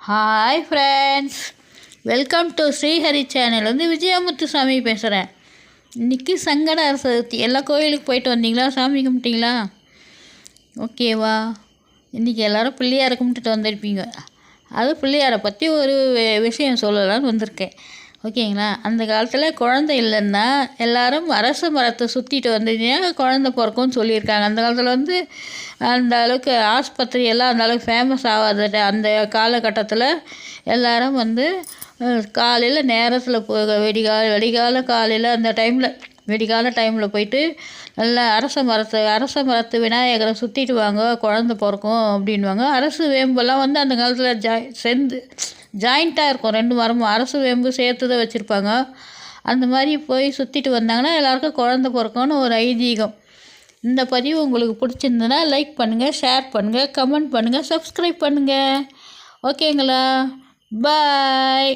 Hi friends, welcome to Srihari channel. Vijayamuthusamy பேசுகிறேன். இன்றைக்கி சங்கட சதுர்த்தி. எல்லா கோயிலுக்கு போயிட்டு வந்தீங்களா? சாமி கும்பிட்டீங்களா? ஓகேவா? இன்றைக்கி எல்லோரும் பிள்ளையாரை கும்பிட்டுட்டு வந்திருப்பீங்க. அது பிள்ளையாரை பற்றி ஒரு விஷயம் சொல்லலான்னு வந்திருக்கேன். ஓகேங்களா? அந்த காலத்தில் குழந்தை இல்லைன்னா எல்லோரும் அரச மரத்தை சுற்றிட்டு வந்தீங்கன்னா குழந்தை பிறக்கும்னு சொல்லியிருக்காங்க. அந்த காலத்தில் அந்த அளவுக்கு ஆஸ்பத்திரி எல்லாம் அந்த அளவுக்கு ஃபேமஸ் ஆகாத அந்த காலகட்டத்தில் எல்லோரும் காலையில் நேரத்தில் வெடிகால காலையில் அந்த வெடிகால டைமில் போயிட்டு நல்லா அரச மரத்து விநாயகரை சுற்றிட்டு வாங்க, குழந்தை பிறக்கும் அப்படின்வாங்க. அரசு வேம்பெல்லாம் அந்த காலத்தில் ஜாயிண்ட்டாக இருக்கும். 2 மரமும் அரசு வேம்பு சேர்த்து தான் வச்சுருப்பாங்க. அந்த மாதிரி போய் சுற்றிட்டு வந்தாங்கன்னா எல்லாேருக்கும் குழந்தை பிறக்கும்னு ஒரு ஐதீகம். இந்த பதிவு உங்களுக்கு பிடிச்சிருந்ததுன்னா லைக் பண்ணுங்கள், ஷேர் பண்ணுங்கள், கமெண்ட் பண்ணுங்கள், சப்ஸ்கிரைப் பண்ணுங்கள். ஓகேங்களா? பாய்.